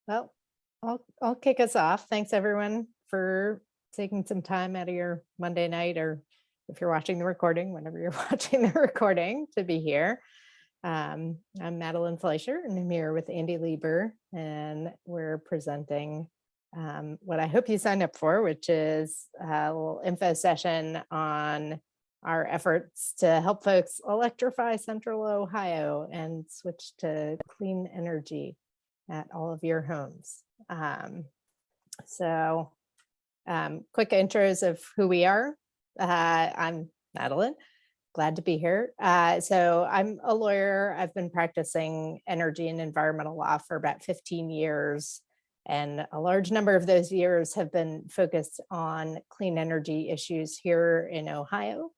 Well, I'll kick us off. Thanks everyone for taking some time out of your Monday night, or if you're watching the recording, whenever you're watching the recording, to be here. I'm Madeline Fleisher, and I'm here with Andy Leber, and we're presenting what I hope you signed up for, which is a little info session on our efforts to help folks electrify Central Ohio and switch to clean energy at all of your homes. So quick intros of who we are. I'm Madeline, glad to be here. So I'm a lawyer. I've been practicing energy and environmental law for about 15 years. And a large number of those years have been focused on clean energy issues here in Ohio.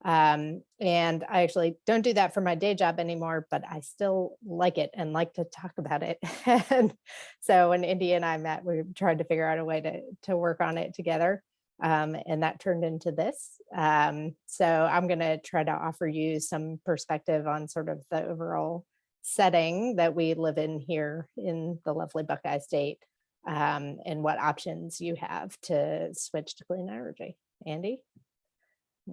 And I actually don't do that for my day job anymore, but I still like it and like to talk about it. And so when Indy and I met, we tried to figure out a way to work on it together. And that turned into this. So I'm going to try to offer you some perspective on sort of the overall setting that we live in here in the lovely Buckeye State, and what options you have to switch to clean energy. Andy?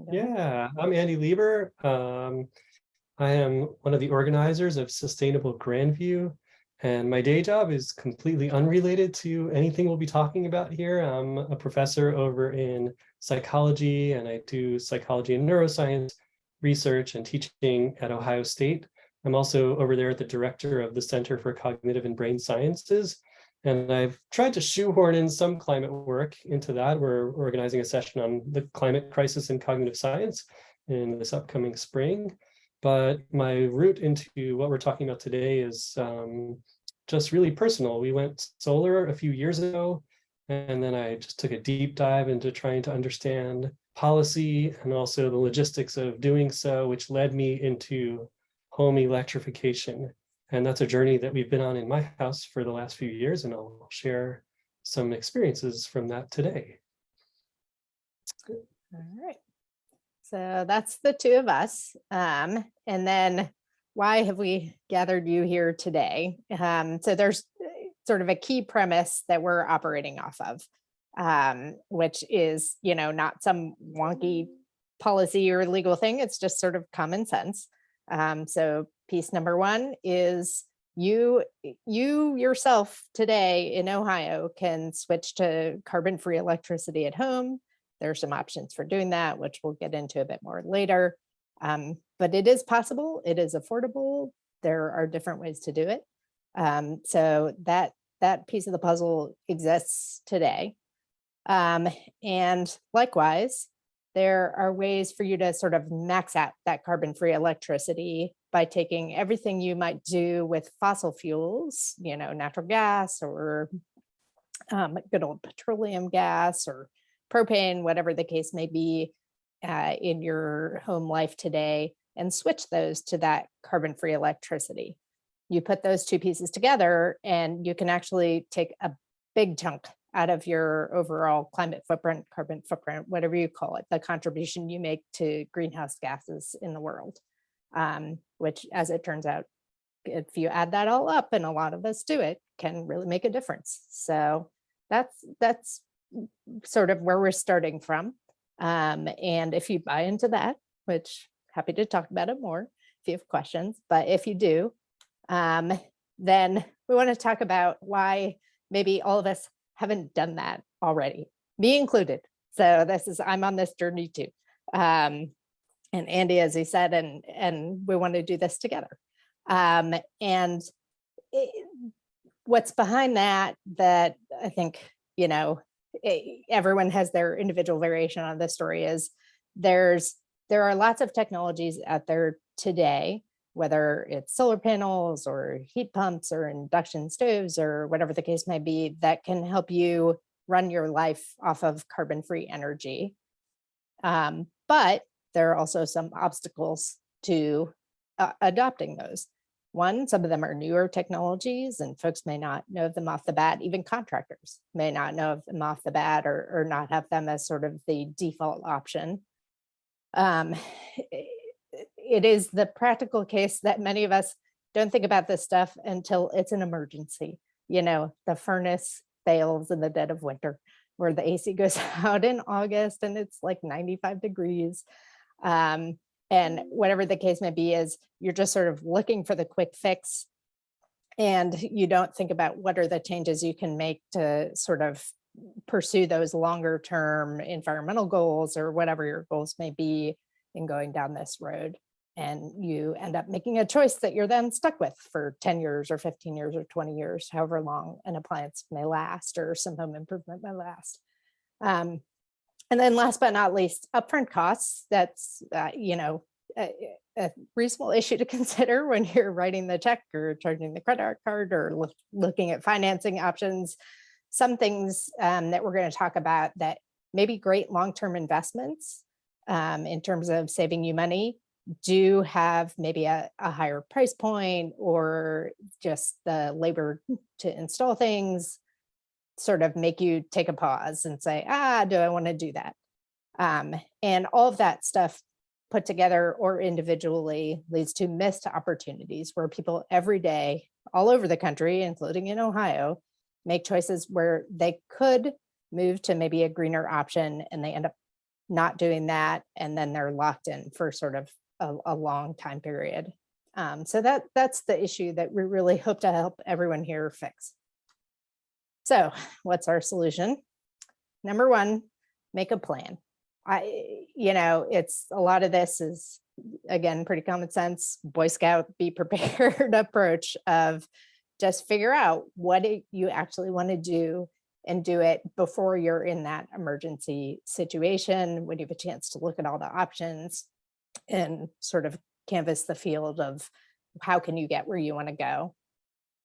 Yeah, I'm Andy Leber. I am one of the organizers of Sustainable Grandview, and my day job is completely unrelated to anything we'll be talking about here. I'm a professor over in psychology, and I do psychology and neuroscience research and teaching at Ohio State. I'm also over there at the director of the Center for Cognitive and Brain Sciences. And I've tried to shoehorn in some climate work into that. We're organizing a session on the climate crisis in cognitive science in this upcoming spring. But my route into what we're talking about today is just really personal. We went solar a few years ago, and then I just took a deep dive into trying to understand policy and also the logistics of doing so, which led me into home electrification. And that's a journey that we've been on in my house for the last few years, and I'll share some experiences from that today. All right. So that's the two of us. And then why have we gathered you here today? So there's sort of a key premise that we're operating off of, which is, not some wonky policy or legal thing. It's just sort of common sense. So piece number one is you yourself today in Ohio can switch to carbon-free electricity at home. There are some options for doing that, which we'll get into a bit more later. But it is possible, it is affordable. There are different ways to do it. So that piece of the puzzle exists today. And likewise, there are ways for you to sort of max out that carbon-free electricity by taking everything you might do with fossil fuels, natural gas or good old petroleum gas or propane, whatever the case may be in your home life today, and switch those to that carbon-free electricity. You put those two pieces together and you can actually take a big chunk out of your overall climate footprint, carbon footprint, whatever you call it, the contribution you make to greenhouse gases in the world, which, as it turns out, if you add that all up, and a lot of us do it, can really make a difference. So that's sort of where we're starting from. And if you buy into that, which happy to talk about it more if you have questions, but if you do, then we want to talk about why maybe all of us haven't done that already, me included. So I'm on this journey too. And Andy, as he said, and we want to do this together. What's behind that I think, everyone has their individual variation on this story is there are lots of technologies out there today, whether it's solar panels or heat pumps or induction stoves or whatever the case may be, that can help you run your life off of carbon-free energy. But there are also some obstacles to adopting those. One, some of them are newer technologies and folks may not know of them off the bat. Even contractors may not know of them off the bat or not have them as sort of the default option. It is the practical case that many of us don't think about this stuff until it's an emergency. the furnace fails in the dead of winter, where the AC goes out in August and it's like 95 degrees. And whatever the case may be, is you're just sort of looking for the quick fix, and you don't think about what are the changes you can make to sort of pursue those longer term environmental goals or whatever your goals may be in going down this road. And you end up making a choice that you're then stuck with for 10 years or 15 years or 20 years, however long an appliance may last or some home improvement may last. And then last but not least, upfront costs. That's, a reasonable issue to consider when you're writing the check or charging the credit card or looking at financing options. Some things that we're going to talk about that may be great long-term investments in terms of saving you money do have maybe a higher price point, or just the labor to install things sort of make you take a pause and say, do I want to do that? And all of that stuff put together or individually leads to missed opportunities where people every day all over the country, including in Ohio, make choices where they could move to maybe a greener option and they end up not doing that. And then they're locked in for sort of a long time period. So that's the issue that we really hope to help everyone here fix. So what's our solution? Number one, make a plan. It's a lot of this is, again, pretty common sense, Boy Scout, be prepared approach of just figure out what you actually want to do and do it before you're in that emergency situation, when you have a chance to look at all the options and sort of canvas the field of how can you get where you want to go.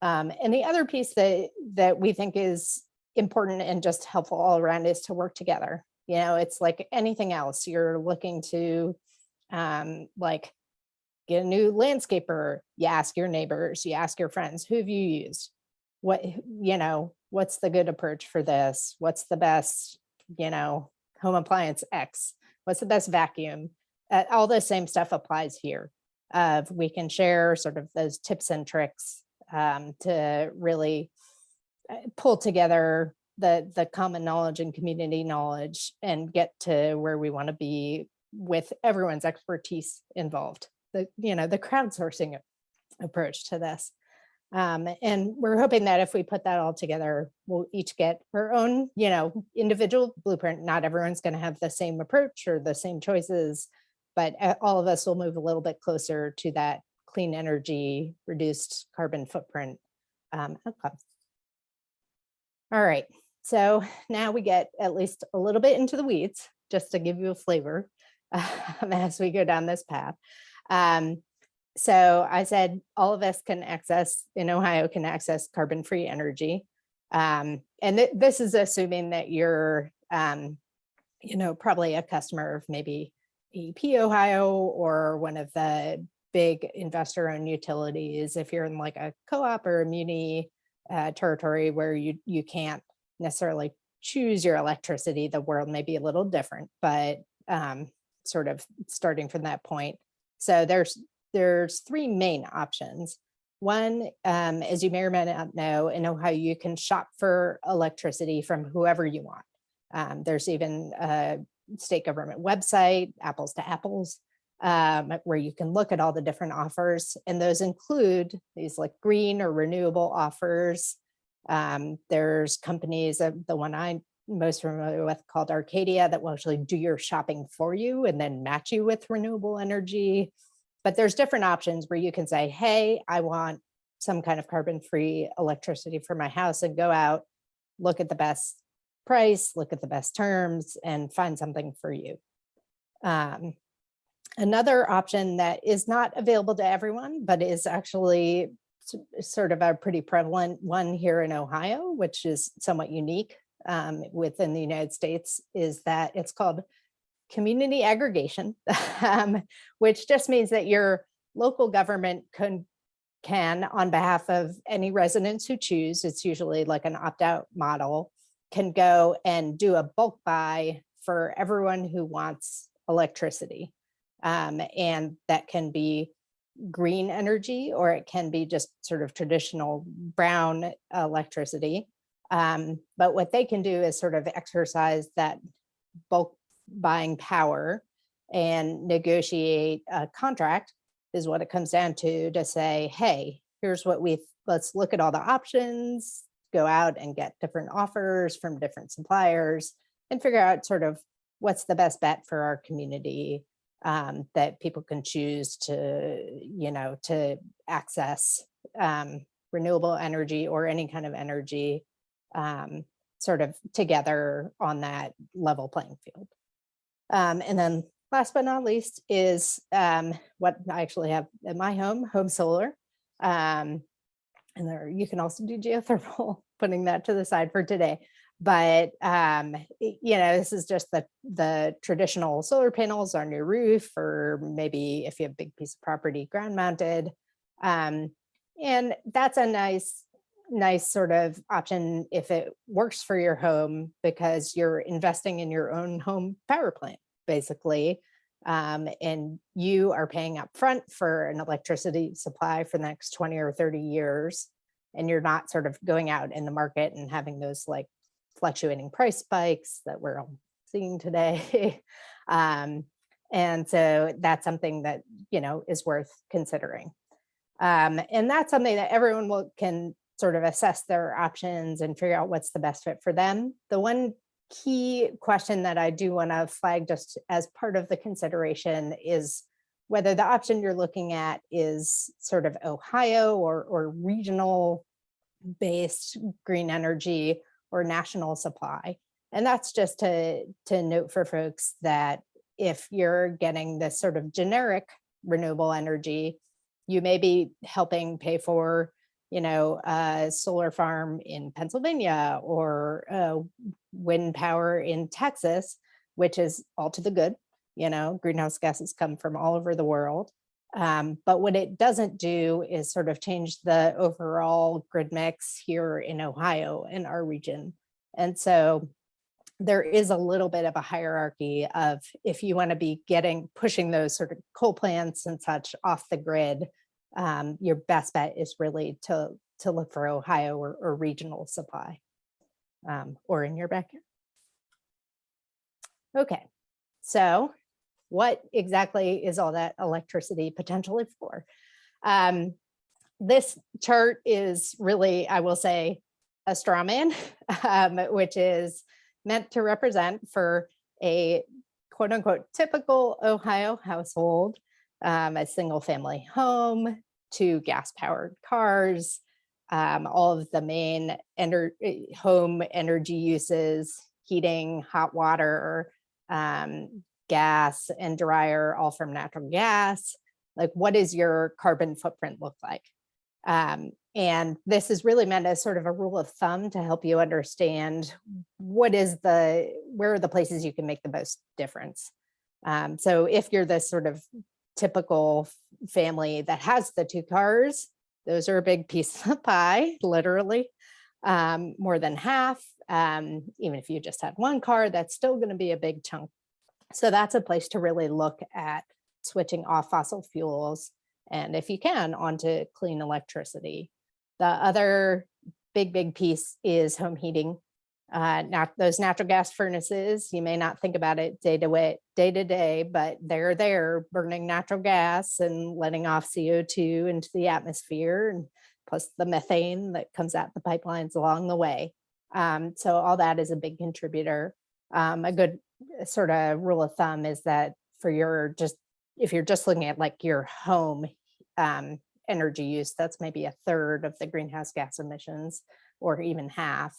And the other piece that we think is important and just helpful all around is to work together. It's like anything else. You're looking to like get a new landscaper. You ask your neighbors, you ask your friends, who have you used? What's the good approach for this? What's the best, home appliance X? What's the best vacuum? All the same stuff applies here. We can share sort of those tips and tricks to really pull together the common knowledge and community knowledge and get to where we want to be with everyone's expertise involved. The crowdsourcing approach to this. And we're hoping that if we put that all together, we'll each get our own, individual blueprint. Not everyone's going to have the same approach or the same choices, but all of us will move a little bit closer to that clean energy, reduced carbon footprint outcomes. All right, so now we get at least a little bit into the weeds, just to give you a flavor as we go down this path. So I said all of us in Ohio can access carbon-free energy. And this is assuming that you're, probably a customer of maybe AEP Ohio or one of the big investor-owned utilities. If you're in like a co-op or a muni territory where you can't necessarily choose your electricity, the world may be a little different, but sort of starting from that point. So there's three main options. One, as you may or may not know, in Ohio, you can shop for electricity from whoever you want. There's even a state government website, Apples to Apples, where you can look at all the different offers. And those include these like green or renewable offers. There's companies, the one I'm most familiar with called Arcadia, that will actually do your shopping for you and then match you with renewable energy. But there's different options where you can say, hey, I want some kind of carbon-free electricity for my house, and go out, look at the best price, look at the best terms, and find something for you. Another option that is not available to everyone, but is actually sort of a pretty prevalent one here in Ohio, which is somewhat unique within the United States, is that it's called community aggregation, which just means that your local government can, on behalf of any residents who choose, it's usually like an opt-out model, can go and do a bulk buy for everyone who wants electricity. And that can be green energy, or it can be just sort of traditional brown electricity. But what they can do is sort of exercise that bulk buying power and negotiate a contract, is what it comes down to say, hey, here's what let's look at all the options, go out and get different offers from different suppliers and figure out sort of what's the best bet for our community, that people can choose to access renewable energy or any kind of energy, sort of together on that level playing field. And then last but not least is what I actually have at my home solar. And there, you can also do geothermal, putting that to the side for today. But this is just the traditional solar panels on your roof, or maybe if you have a big piece of property, ground mounted. And that's a nice sort of option if it works for your home, because you're investing in your own home power plant, basically. And you are paying up front for an electricity supply for the next 20 or 30 years. And you're not sort of going out in the market and having those like fluctuating price spikes that we're all seeing today. And so that's something that, is worth considering. And that's something that everyone can sort of assess their options and figure out what's the best fit for them. The one key question that I do want to flag just as part of the consideration is whether the option you're looking at is sort of Ohio or regional based green energy or national supply. And that's just to note for folks that if you're getting this sort of generic renewable energy, you may be helping pay for, a solar farm in Pennsylvania or wind power in Texas, which is all to the good. Greenhouse gases come from all over the world. But what it doesn't do is sort of change the overall grid mix here in Ohio, in our region. And so there is a little bit of a hierarchy of, if you want to be pushing those sort of coal plants and such off the grid, your best bet is really to look for Ohio or regional supply, or in your backyard. Okay, so what exactly is all that electricity potentially for? This chart is really, I will say, a straw man, which is meant to represent for a quote unquote typical Ohio household, a single family home, 2 gas powered cars, all of the main home energy uses, heating, hot water, gas and dryer, all from natural gas. Like, what does your carbon footprint look like? And this is really meant as sort of a rule of thumb to help you understand where are the places you can make the most difference. So if you're this sort of typical family that has the 2 cars, those are a big piece of the pie, literally, more than half. Even if you just had 1 car, that's still going to be a big chunk. So that's a place to really look at switching off fossil fuels, and if you can, onto clean electricity. The other big piece is home heating. Those natural gas furnaces, you may not think about it day to day, but they're there burning natural gas and letting off CO2 into the atmosphere, and plus the methane that comes out the pipelines along the way. So all that is a big contributor. A good sort of rule of thumb is that if you're just looking at like your home energy use, that's maybe 1/3 of the greenhouse gas emissions, or even half.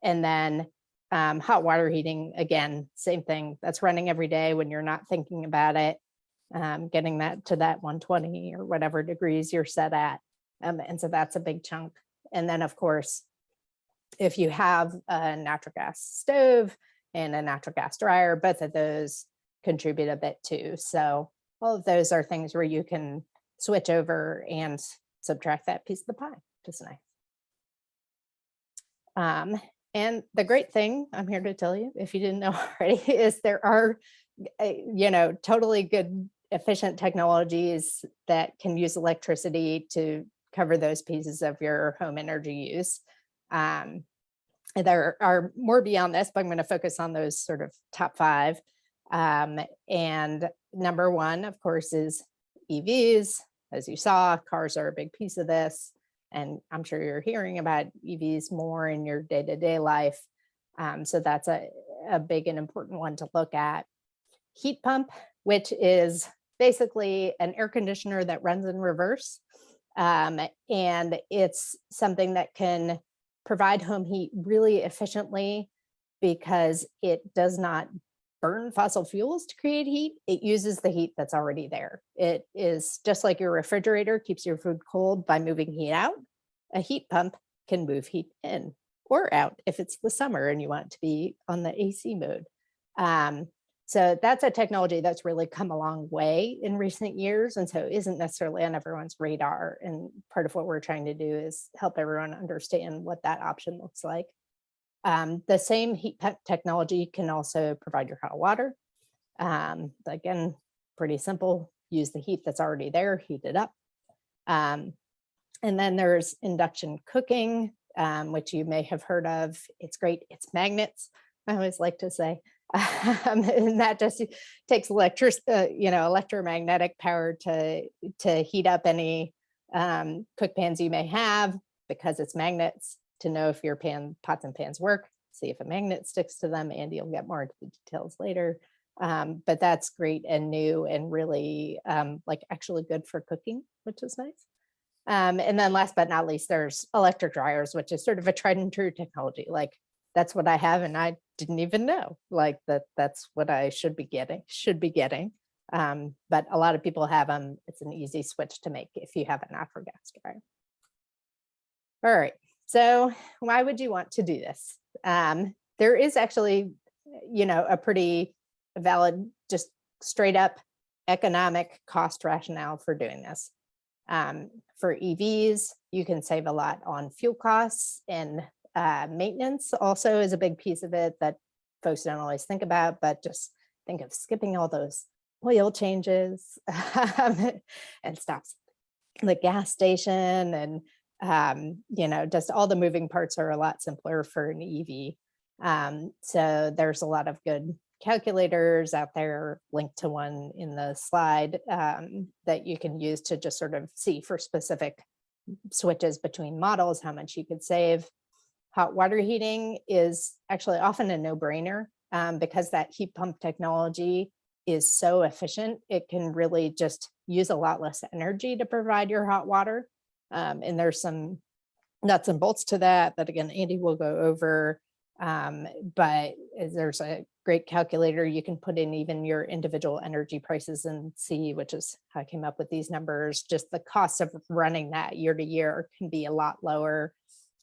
And then hot water heating, again, same thing. That's running every day when you're not thinking about it, getting that to that 120 or whatever degrees you're set at. And so that's a big chunk. And then, of course, if you have a natural gas stove and a natural gas dryer, both of those contribute a bit too. So all of those are things where you can switch over and subtract that piece of the pie, which is nice. And the great thing I'm here to tell you, if you didn't know already, is there are, totally good efficient technologies that can use electricity to cover those pieces of your home energy use. And there are more beyond this, but I'm going to focus on those sort of top five. And number one, of course, is EVs. As you saw, cars are a big piece of this. And I'm sure you're hearing about EVs more in your day-to-day life. So that's a big and important one to look at. Heat pump, which is basically an air conditioner that runs in reverse. And it's something that can provide home heat really efficiently because it does not burn fossil fuels to create heat. It uses the heat that's already there. It is just like your refrigerator keeps your food cold by moving heat out. A heat pump can move heat in or out if it's the summer and you want it to be on the AC mode. So that's a technology that's really come a long way in recent years, and so isn't necessarily on everyone's radar. And part of what we're trying to do is help everyone understand what that option looks like. The same heat pump technology can also provide your hot water. Again, pretty simple. Use the heat that's already there, heat it up. And then there's induction cooking, which you may have heard of. It's great. It's magnets, I always like to say. And that just takes electromagnetic power to heat up any cook pans you may have, because it's magnets, to know if your pots and pans work, see if a magnet sticks to them. Andy will get more into the details later. But that's great and new and really actually good for cooking, which is nice. And then last but not least, there's electric dryers, which is sort of a tried and true technology. Like, that's what I have, and I didn't even know that's what I should be getting. But a lot of people have them. It's an easy switch to make if you have a natural gas dryer. All right, so why would you want to do this? There is actually, a pretty valid, just straight up economic cost rationale for doing this. For EVs, you can save a lot on fuel costs, and maintenance also is a big piece of it that folks don't always think about, but just think of skipping all those oil changes and stops at the gas station, and just all the moving parts are a lot simpler for an EV. So there's a lot of good calculators out there, linked to one in the slide, that you can use to just sort of see for specific switches between models how much you could save. Hot water heating is actually often a no-brainer, because that heat pump technology is so efficient. It can really just use a lot less energy to provide your hot water. And there's some nuts and bolts to that again, Andy will go over. But there's a great calculator you can put in even your individual energy prices and see, which is how I came up with these numbers. Just the cost of running that year to year can be a lot lower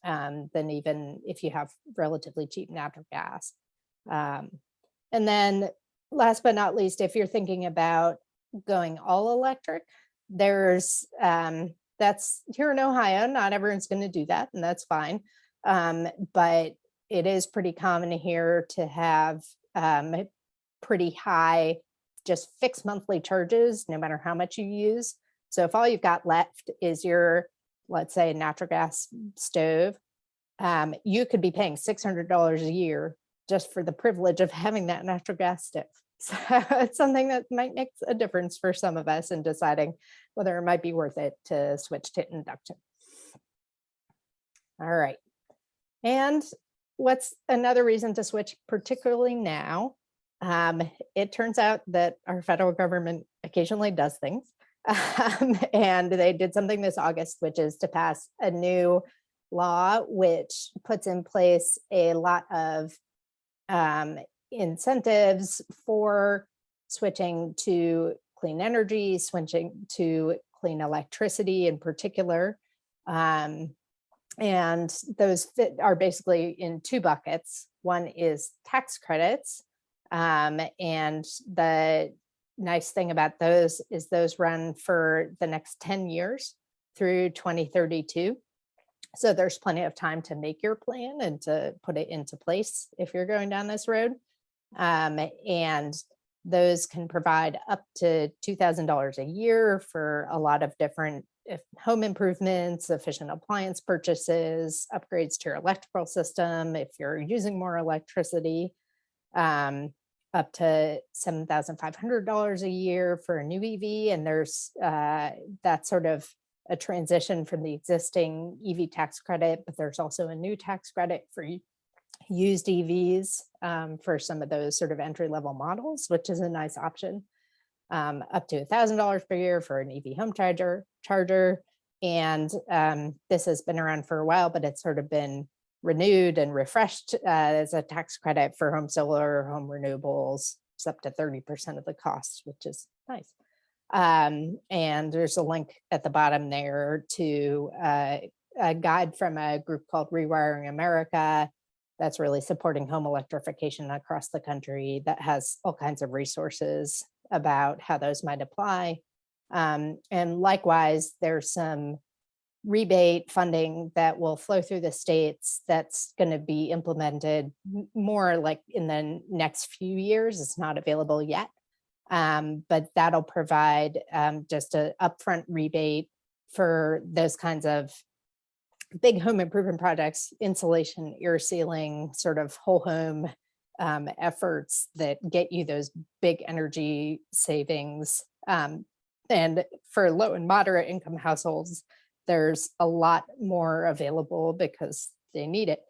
than even if you have relatively cheap natural gas. And then last but not least, if you're thinking about going all electric, there's that's here in Ohio, not everyone's going to do that, and that's fine. But it is pretty common here to have pretty high, just fixed monthly charges, no matter how much you use. So if all you've got left is your, let's say, natural gas stove, you could be paying $600 a year just for the privilege of having that natural gas stove. So it's something that might make a difference for some of us in deciding whether it might be worth it to switch to induction. All right. And what's another reason to switch, particularly now? It turns out that our federal government occasionally does things. And they did something this August, which is to pass a new law, which puts in place a lot of incentives for switching to clean energy, switching to clean electricity in particular. And those are basically in two buckets. One is tax credits. And the nice thing about those is those run for the next 10 years through 2032. So there's plenty of time to make your plan and to put it into place if you're going down this road. And those can provide up to $2,000 a year for a lot of different home improvements, efficient appliance purchases, upgrades to your electrical system if you're using more electricity, up to $7,500 a year for a new EV. And there's that's sort of a transition from the existing EV tax credit, but there's also a new tax credit for used EVs for some of those sort of entry-level models, which is a nice option. Up to $1,000 per year for an EV home charger. And this has been around for a while, but it's sort of been renewed and refreshed as a tax credit for home solar, home renewables. It's up to 30% of the cost, which is nice. And there's a link at the bottom there to a guide from a group called Rewiring America that's really supporting home electrification across the country, that has all kinds of resources about how those might apply. And likewise, there's some rebate funding that will flow through the states that's going to be implemented more like in the next few years. It's not available yet, but that'll provide just an upfront rebate for those kinds of big home improvement projects, insulation, air sealing, sort of whole home efforts that get you those big energy savings. And for low and moderate income households, there's a lot more available because they need it.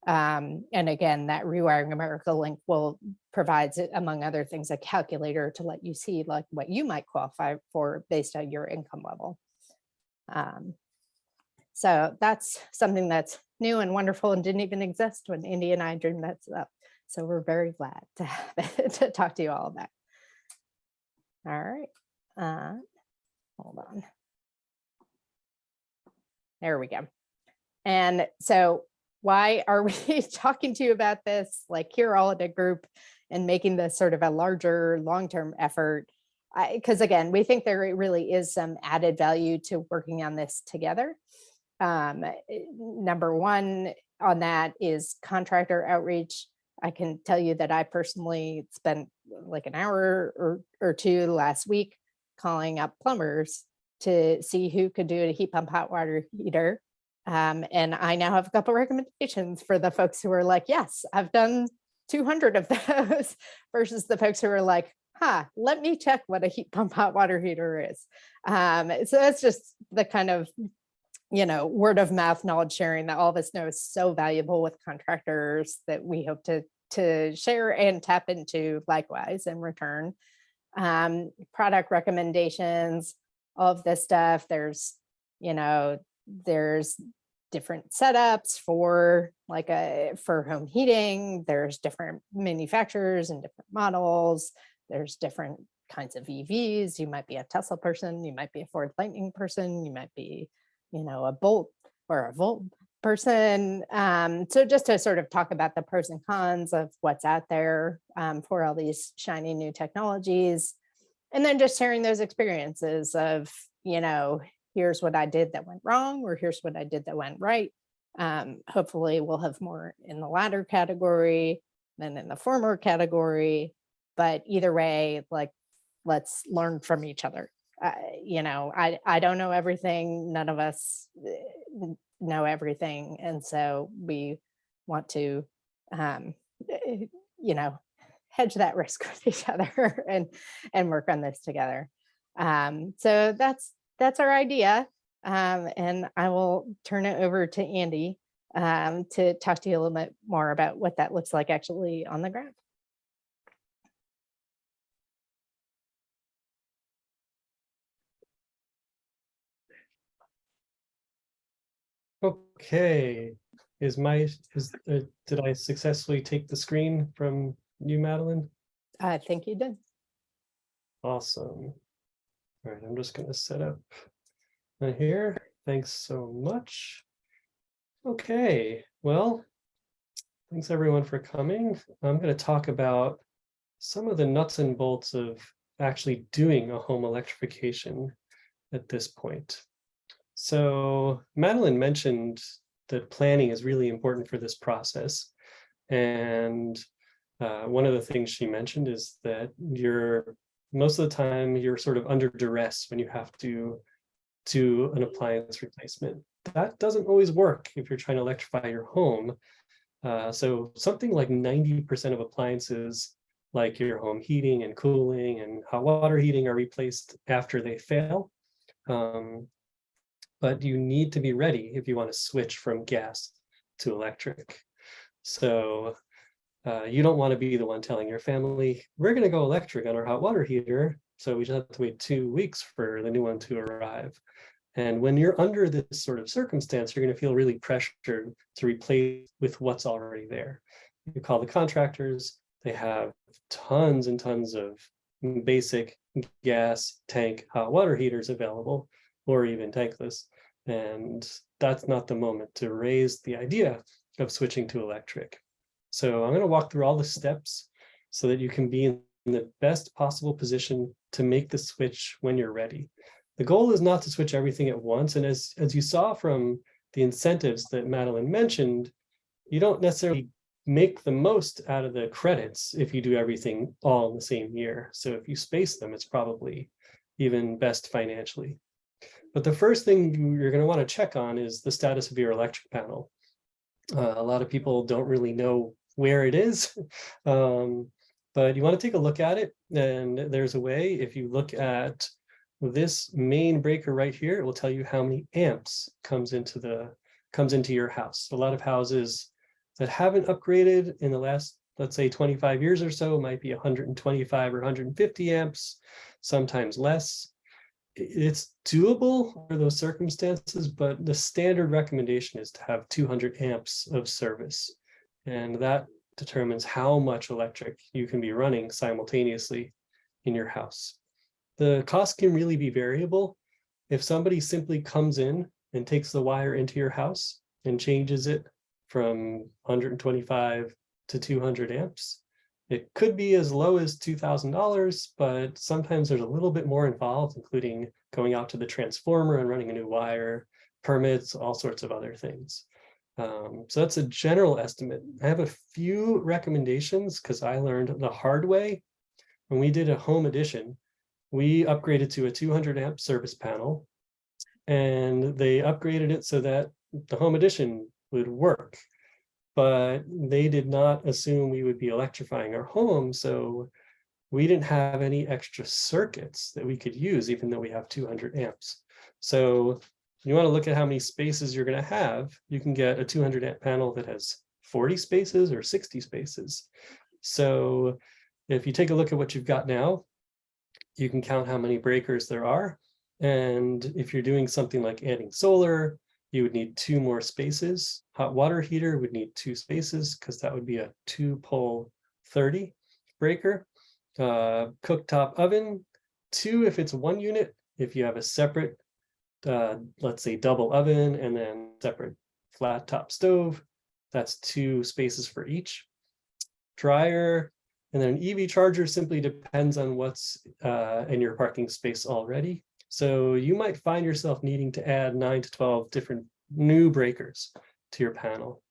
And again, that Rewiring America link will provide, among other things, a calculator to let you see like what you might qualify for based on your income level. So that's something that's new and wonderful and didn't even exist when Andy and I dreamed that up. So we're very glad to talk to you all about. All right, hold on. There we go. And so why are we talking to you about this, like here all in a group and making this sort of a larger long-term effort? Because again, we think there really is some added value to working on this together. Number one on that is contractor outreach. I can tell you that I personally spent like an hour or two last week calling up plumbers to see who could do a heat pump hot water heater. And I now have a couple recommendations for the folks who are like, yes, I've done 200 of those, versus the folks who are like, let me check what a heat pump hot water heater is. So that's just the kind of, word of mouth knowledge sharing that all of us know is so valuable with contractors that we hope to share and tap into likewise in return. Product recommendations, all of this stuff. There's different setups for for home heating. There's different manufacturers and different models. There's different kinds of EVs. You might be a Tesla person. You might be a Ford Lightning person. You might be, a Bolt or a Volt person. So just to sort of talk about the pros and cons of what's out there for all these shiny new technologies. And then just sharing those experiences of, here's what I did that went wrong, or here's what I did that went right. Hopefully we'll have more in the latter category than in the former category. But either way, let's learn from each other. I don't know everything. None of us know everything. And so we want to, hedge that risk with each other and work on this together. So that's our idea. And I will turn it over to Andy to talk to you a little bit more about what that looks like actually on the ground. Okay, did I successfully take the screen from you, Madeline? I think you did. Awesome. All right, I'm just going to set up here. Thanks so much. Okay, well, thanks everyone for coming. I'm going to talk about some of the nuts and bolts of actually doing a home electrification at this point. So Madeline mentioned that planning is really important for this process. And One of the things she mentioned is that most of the time you're sort of under duress when you have to do an appliance replacement. That doesn't always work if you're trying to electrify your home. So something like 90% of appliances, like your home heating and cooling and hot water heating, are replaced after they fail. But you need to be ready if you want to switch from gas to electric. So you don't want to be the one telling your family, we're going to go electric on our hot water heater, so we just have to wait 2 weeks for the new one to arrive. And when you're under this sort of circumstance, you're going to feel really pressured to replace with what's already there. You call the contractors, they have tons and tons of basic gas tank hot water heaters available, or even tankless. And that's not the moment to raise the idea of switching to electric. So I'm going to walk through all the steps so that you can be in the best possible position to make the switch when you're ready. The goal is not to switch everything at once. And as you saw from the incentives that Madeline mentioned, you don't necessarily make the most out of the credits if you do everything all in the same year. So if you space them, it's probably even best financially. But the first thing you're going to want to check on is the status of your electric panel. A lot of people don't really know where it is, but you want to take a look at it. And there's a way, if you look at this main breaker right here, it will tell you how many amps comes into your house. A lot of houses that haven't upgraded in the last, let's say, 25 years or so might be 125 or 150 amps, sometimes less. It's doable for those circumstances, but the standard recommendation is to have 200 amps of service. And that determines how much electric you can be running simultaneously in your house. The cost can really be variable. If somebody simply comes in and takes the wire into your house and changes it from 125 to 200 amps, it could be as low as $2,000, but sometimes there's a little bit more involved, including going out to the transformer and running a new wire, permits, all sorts of other things. So that's a general estimate. I have a few recommendations because I learned the hard way. When we did a home addition, we upgraded to a 200 amp service panel, and they upgraded it so that the home addition would work. But they did not assume we would be electrifying our home, so we didn't have any extra circuits that we could use, even though we have 200 amps. So you want to look at how many spaces you're going to have. You can get a 200 amp panel that has 40 spaces or 60 spaces. So if you take a look at what you've got now, you can count how many breakers there are. And if you're doing something like adding solar, you would need 2 more spaces. Hot water heater would need 2 spaces because that would be a 2-pole 30 breaker. Cooktop oven, 2 if it's 1 unit. If you have a separate, let's say double oven and then separate flat top stove, that's 2 spaces for each. Dryer, and then an EV charger simply depends on what's in your parking space already. So you might find yourself needing to add 9 to 12 different new breakers to your panel.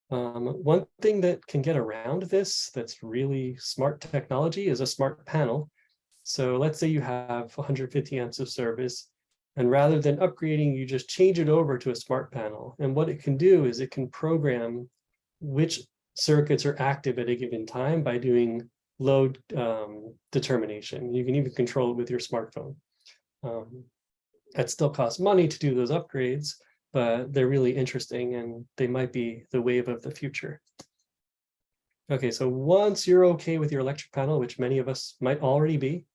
One thing that can get around this that's really smart technology is a smart panel. So let's say you have 150 amps of service, and rather than upgrading, you just change it over to a smart panel. And what it can do is it can program which circuits are active at a given time by doing load determination. You can even control it with your smartphone. That still costs money to do those upgrades, but they're really interesting and they might be the wave of the future. Okay, so once you're okay with your electric panel, which many of us might already be,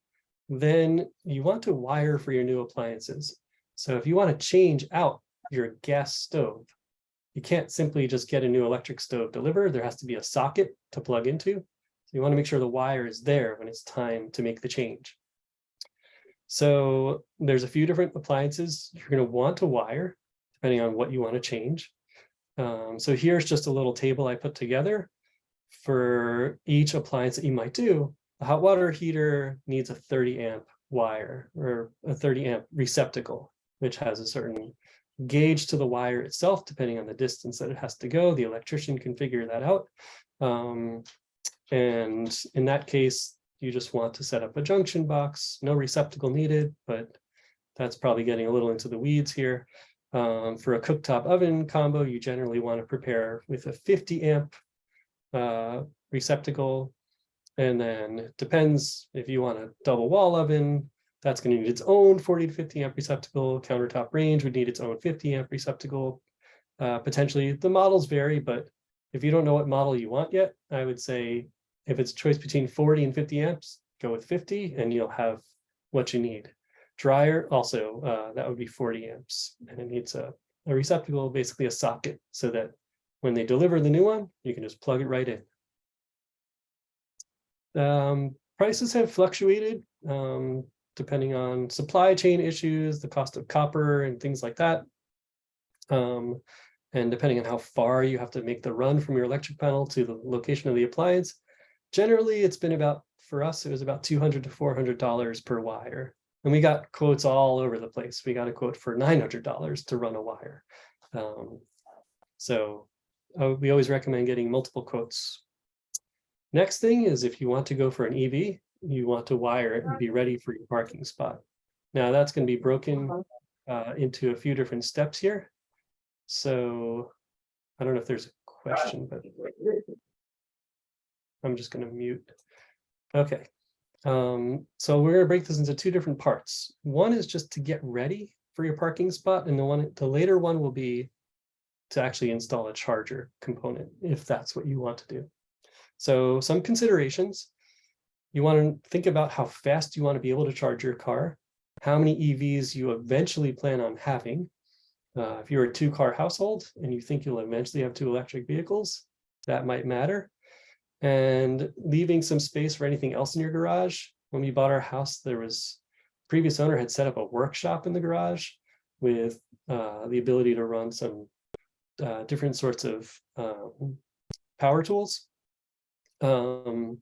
then you want to wire for your new appliances. So if you want to change out your gas stove, you can't simply just get a new electric stove delivered. There has to be a socket to plug into. So you want to make sure the wire is there when it's time to make the change. So there's a few different appliances you're going to want to wire, depending on what you want to change. So here's just a little table I put together for each appliance that you might do. The hot water heater needs a 30 amp wire or a 30 amp receptacle, which has a certain gauge to the wire itself, depending on the distance that it has to go. The electrician can figure that out. And in that case, you just want to set up a junction box, no receptacle needed, but that's probably getting a little into the weeds here. For a cooktop oven combo, you generally want to prepare with a 50 amp receptacle. And then it depends if you want a double wall oven, that's going to need its own 40 to 50 amp receptacle. Countertop range would need its own 50 amp receptacle. Potentially the models vary, but if you don't know what model you want yet, I would say if it's a choice between 40 and 50 amps, go with 50 and you'll have what you need. Dryer also, that would be 40 amps, and it needs a receptacle, basically a socket, so that when they deliver the new one, you can just plug it right in. Prices have fluctuated depending on supply chain issues, the cost of copper and things like that. And depending on how far you have to make the run from your electric panel to the location of the appliance. Generally, it's been about, for us, it was about $200 to $400 per wire. And we got quotes all over the place. We got a quote for $900 to run a wire. So we always recommend getting multiple quotes. Next thing is if you want to go for an EV, you want to wire it and be ready for your parking spot. Now that's going to be broken into a few different steps here. So I don't know if there's a question, but I'm just going to mute. Okay. So we're going to break this into two different parts. One is just to get ready for your parking spot, and the later one will be to actually install a charger component, if that's what you want to do. So some considerations. You want to think about how fast you want to be able to charge your car, how many EVs you eventually plan on having. If you're a two-car household and you think you'll eventually have two electric vehicles, that might matter. And leaving some space for anything else in your garage. When we bought our house, previous owner had set up a workshop in the garage with the ability to run some different sorts of power tools. And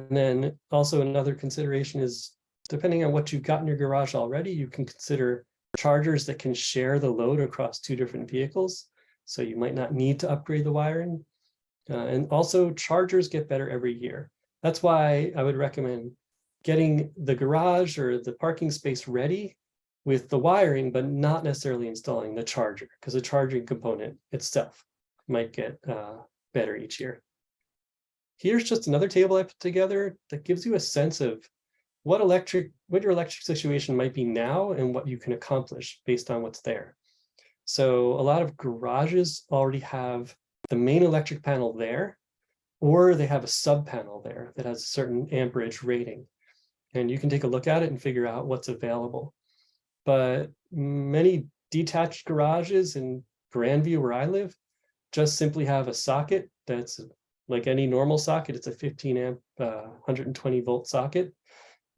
then also another consideration is, depending on what you've got in your garage already, you can consider chargers that can share the load across two different vehicles. So you might not need to upgrade the wiring. And also chargers get better every year. That's why I would recommend getting the garage or the parking space ready with the wiring, but not necessarily installing the charger, because the charging component itself might get better each year. Here's just another table I put together that gives you a sense of what your electric situation might be now and what you can accomplish based on what's there. So a lot of garages already have the main electric panel there, or they have a sub panel there that has a certain amperage rating. And you can take a look at it and figure out what's available. But many detached garages in Grandview, where I live, just simply have a socket that's like any normal socket. It's a 15 amp, 120 volt socket.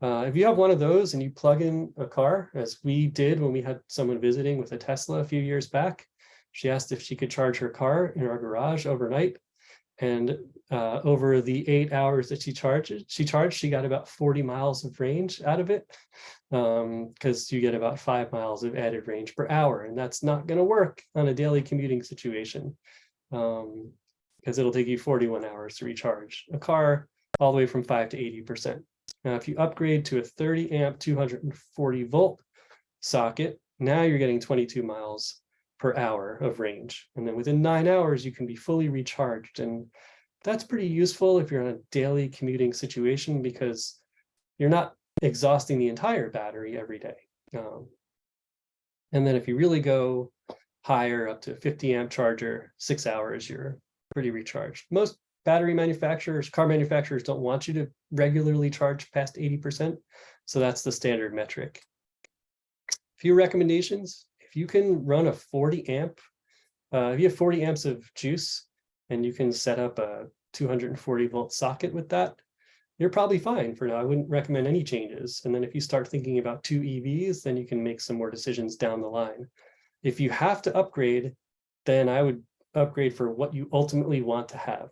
If you have one of those and you plug in a car, as we did when we had someone visiting with a Tesla a few years back, she asked if she could charge her car in our garage overnight. And over the 8 hours that she charged, got about 40 miles of range out of it, because you get about 5 miles of added range per hour. And that's not going to work on a daily commuting situation, because it'll take you 41 hours to recharge a car all the way from 5 to 80%. Now, if you upgrade to a 30 amp, 240 volt socket, now you're getting 22 miles per hour of range. And then within 9 hours, you can be fully recharged. And that's pretty useful if you're in a daily commuting situation, because you're not exhausting the entire battery every day. And then if you really go higher, up to 50 amp charger, 6 hours, you're pretty recharged. Most battery manufacturers, car manufacturers, don't want you to regularly charge past 80%. So that's the standard metric. A few recommendations. If you can run a 40 amp, if you have 40 amps of juice and you can set up a 240 volt socket with that, you're probably fine for now. I wouldn't recommend any changes. And then if you start thinking about two EVs, then you can make some more decisions down the line. If you have to upgrade, then I would upgrade for what you ultimately want to have.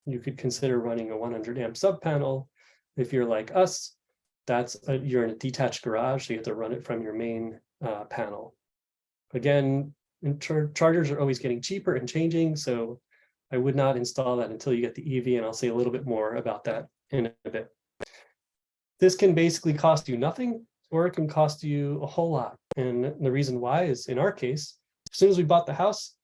You could consider running a 100 amp sub panel. If you're like us, you're in a detached garage, so you have to run it from your main panel. Again, chargers are always getting cheaper and changing, so I would not install that until you get the EV, and I'll say a little bit more about that in a bit. This can basically cost you nothing, or it can cost you a whole lot. And the reason why is, in our case, as soon as we bought the house,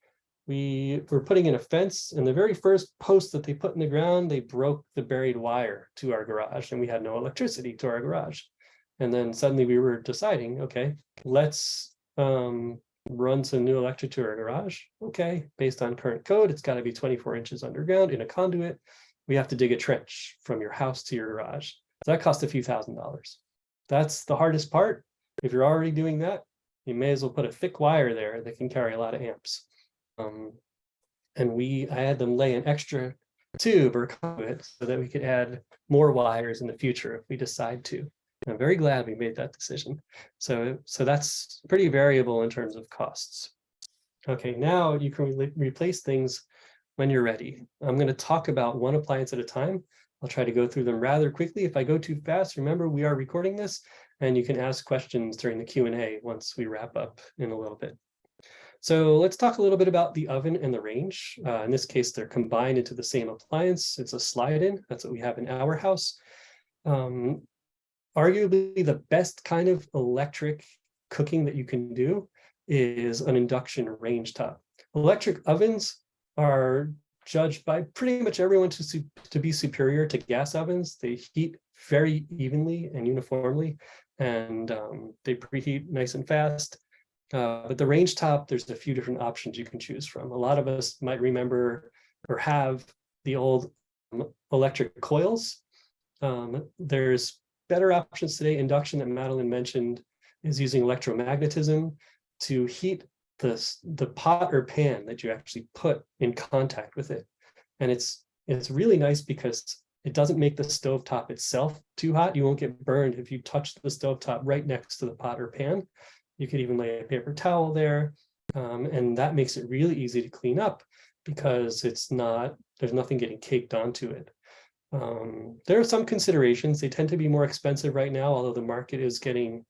we were putting in a fence, and the very first post that they put in the ground, they broke the buried wire to our garage, and we had no electricity to our garage. And then suddenly we were deciding, okay, let's run some new electric to our garage. Okay, based on current code, it's got to be 24 inches underground in a conduit. We have to dig a trench from your house to your garage. So that cost a few $1,000s. That's the hardest part. If you're already doing that, you may as well put a thick wire there that can carry a lot of amps. And I had them lay an extra tube or conduit so that we could add more wires in the future if we decide to. And I'm very glad we made that decision. So that's pretty variable in terms of costs. Okay, now you can replace things when you're ready. I'm going to talk about one appliance at a time. I'll try to go through them rather quickly. If I go too fast, remember we are recording this, and you can ask questions during the Q&A once we wrap up in a little bit. So let's talk a little bit about the oven and the range. In this case, they're combined into the same appliance. It's a slide-in. That's what we have in our house. Arguably, the best kind of electric cooking that you can do is an induction range top. Electric ovens are judged by pretty much everyone to be superior to gas ovens. They heat very evenly and uniformly, and they preheat nice and fast. But the range top, there's a few different options you can choose from. A lot of us might remember or have the old electric coils. There's better options today. Induction that Madeline mentioned is using electromagnetism to heat the pot or pan that you actually put in contact with it. And it's really nice because it doesn't make the stovetop itself too hot. You won't get burned if you touch the stovetop right next to the pot or pan. You could even lay a paper towel there, and that makes it really easy to clean up because there's nothing getting caked onto it. There are some considerations. They tend to be more expensive right now, although the market is bringing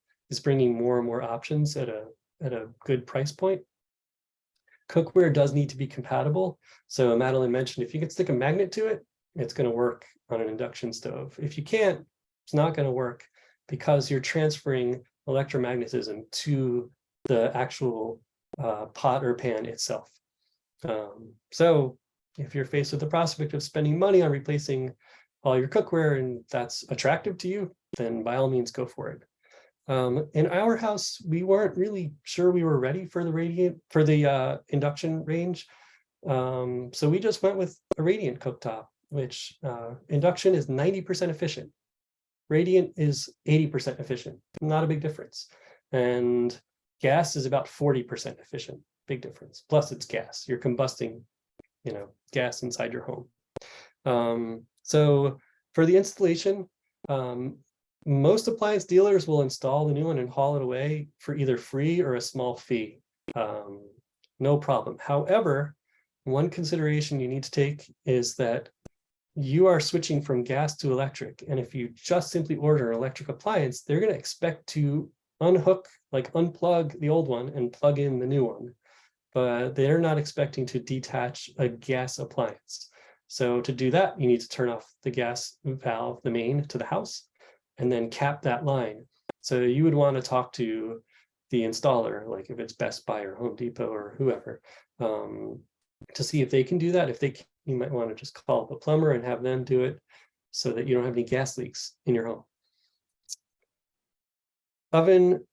more and more options at a good price point. Cookware does need to be compatible. So Madeline mentioned if you can stick a magnet to it, it's going to work on an induction stove. If you can't, it's not going to work because you're transferring electromagnetism to the actual pot or pan itself. So if you're faced with the prospect of spending money on replacing all your cookware and that's attractive to you, then by all means go for it. In our house, we weren't really sure we were ready for the induction range. So we just went with a radiant cooktop, which induction is 90% efficient. Radiant is 80% efficient, not a big difference. And gas is about 40% efficient, big difference. Plus it's gas, you're combusting, gas inside your home. So for the installation, most appliance dealers will install the new one and haul it away for either free or a small fee. No problem. However, one consideration you need to take is that you are switching from gas to electric. And if you just simply order an electric appliance, they're going to expect to unplug the old one and plug in the new one. But they're not expecting to detach a gas appliance. So to do that, you need to turn off the gas valve, the main to the house, and then cap that line. So you would want to talk to the installer, like if it's Best Buy or Home Depot or whoever, to see if they can do that. If they can, you might want to just call the plumber and have them do it so that you don't have any gas leaks in your home. Oven